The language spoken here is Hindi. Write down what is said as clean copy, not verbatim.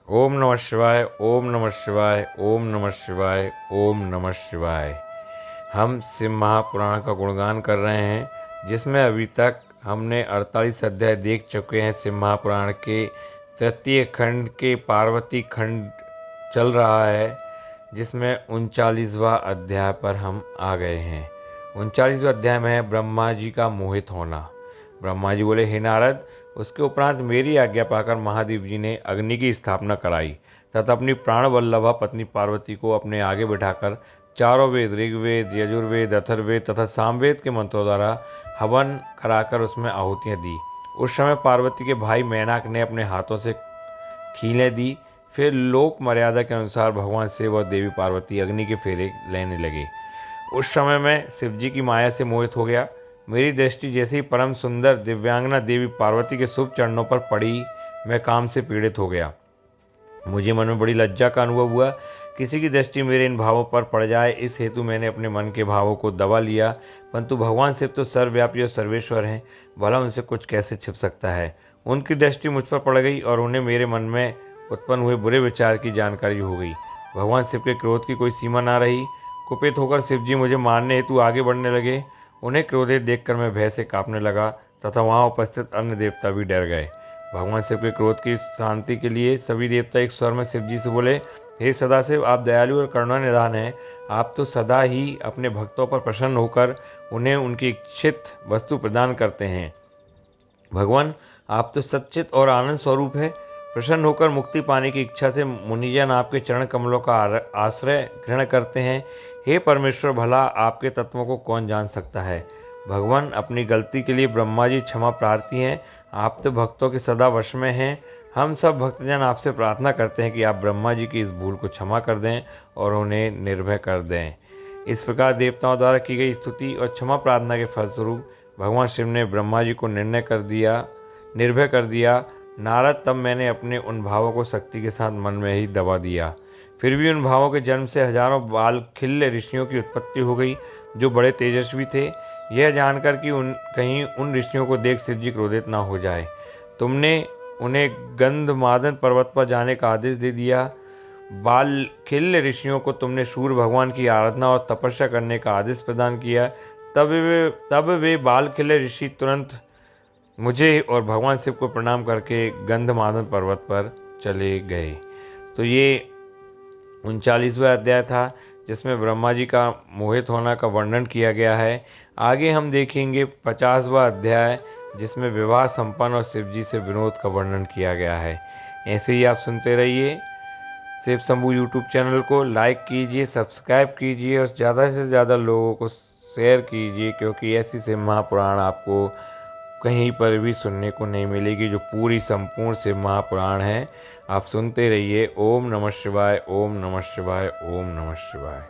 ओम नमः शिवाय, ओम नमः शिवाय, ओम नमः शिवाय, ओम नमः शिवाय। हम शिव महापुराण का गुणगान कर रहे हैं, जिसमें अभी तक हमने 48 अध्याय देख चुके हैं। शिव महापुराण के तृतीय खंड के पार्वती खंड चल रहा है, जिसमें 39वां अध्याय पर हम आ गए हैं। 39वें अध्याय में है ब्रह्मा जी का मोहित होना। ब्रह्मा जी बोले, हे नारद, उसके उपरांत मेरी आज्ञा पाकर महादेव जी ने अग्नि की स्थापना कराई तथा अपनी प्राण वल्लभा पत्नी पार्वती को अपने आगे बिठाकर चारों वेद, ऋग्वेद, यजुर्वेद, अथर्ववेद तथा सामवेद के मंत्रों द्वारा हवन कराकर उसमें आहुतियाँ दी। उस समय पार्वती के भाई मैनाक ने अपने हाथों से खीलें दी। फिर लोक मर्यादा के अनुसार भगवान शिव और देवी पार्वती अग्नि के फेरे लेने लगे। उस समय मैं शिव जी की माया से मोहित हो गया। मेरी दृष्टि जैसे ही परम सुंदर दिव्यांगना देवी पार्वती के शुभ चरणों पर पड़ी, मैं काम से पीड़ित हो गया। मुझे मन में बड़ी लज्जा का अनुभव हुआ। किसी की दृष्टि मेरे इन भावों पर पड़ जाए, इस हेतु मैंने अपने मन के भावों को दबा लिया। परंतु भगवान शिव तो सर्वव्यापी और सर्वेश्वर हैं, भला उनसे कुछ कैसे छिप सकता है। उनकी दृष्टि मुझ पर पड़ गई और उन्हें मेरे मन में उत्पन्न हुए बुरे विचार की जानकारी हो गई। भगवान शिव के क्रोध की कोई सीमा ना रही। कुपित होकर शिव जी मुझे मारने हेतु आगे बढ़ने लगे। उन्हें क्रोधित देखकर मैं भय से कांपने लगा तथा वहाँ उपस्थित अन्य देवता भी डर गए। भगवान शिव के क्रोध की शांति के लिए सभी देवता एक स्वर में शिव जी से बोले, हे सदाशिव, आप दयालु और करुणानिधान हैं। आप तो सदा ही अपने भक्तों पर प्रसन्न होकर उन्हें उनकी इच्छित वस्तु प्रदान करते हैं। भगवान, आप तो सच्चित और आनंद स्वरूप है। प्रसन्न होकर मुक्ति पाने की इच्छा से मुनिजन आपके चरण कमलों का आश्रय ग्रहण करते हैं। हे परमेश्वर, भला आपके तत्वों को कौन जान सकता है। भगवान, अपनी गलती के लिए ब्रह्मा जी क्षमा प्रार्थी हैं। आप तो भक्तों के सदा वश में हैं। हम सब भक्तजन आपसे प्रार्थना करते हैं कि आप ब्रह्मा जी की इस भूल को क्षमा कर दें और उन्हें निर्भय कर दें। इस प्रकार देवताओं द्वारा की गई स्तुति और क्षमा प्रार्थना के फलस्वरूप भगवान शिव ने ब्रह्मा जी को निर्भय कर दिया। नारद, तब मैंने अपने उन भावों को शक्ति के साथ मन में ही दबा दिया। फिर भी उन भावों के जन्म से हजारों बालखिल्य ऋषियों की उत्पत्ति हो गई, जो बड़े तेजस्वी थे। यह जानकर कि कहीं उन ऋषियों को देख शिव जी क्रोधित ना हो जाए, तुमने उन्हें गंधमादन पर्वत पर जाने का आदेश दे दिया। बालखिल्य ऋषियों को तुमने सूर्य भगवान की आराधना और तपस्या करने का आदेश प्रदान किया। तब वे बालखिल्य ऋषि तुरंत मुझे और भगवान शिव को प्रणाम करके गंधमादन पर्वत पर चले गए। तो ये 39वां अध्याय था, जिसमें ब्रह्मा जी का मोहित होना का वर्णन किया गया है। आगे हम देखेंगे 50वां अध्याय, जिसमें विवाह संपन्न और शिव जी से विनोद का वर्णन किया गया है। ऐसे ही आप सुनते रहिए। शिव शंभू यूट्यूब चैनल को लाइक कीजिए, सब्सक्राइब कीजिए और ज़्यादा से ज़्यादा लोगों को शेयर कीजिए, क्योंकि ऐसी शिव महापुराण आपको कहीं पर भी सुनने को नहीं मिलेगी, जो पूरी संपूर्ण शिव महापुराण है। आप सुनते रहिए। ओम नमः शिवाय, ओम नमः शिवाय, ओम नमः शिवाय।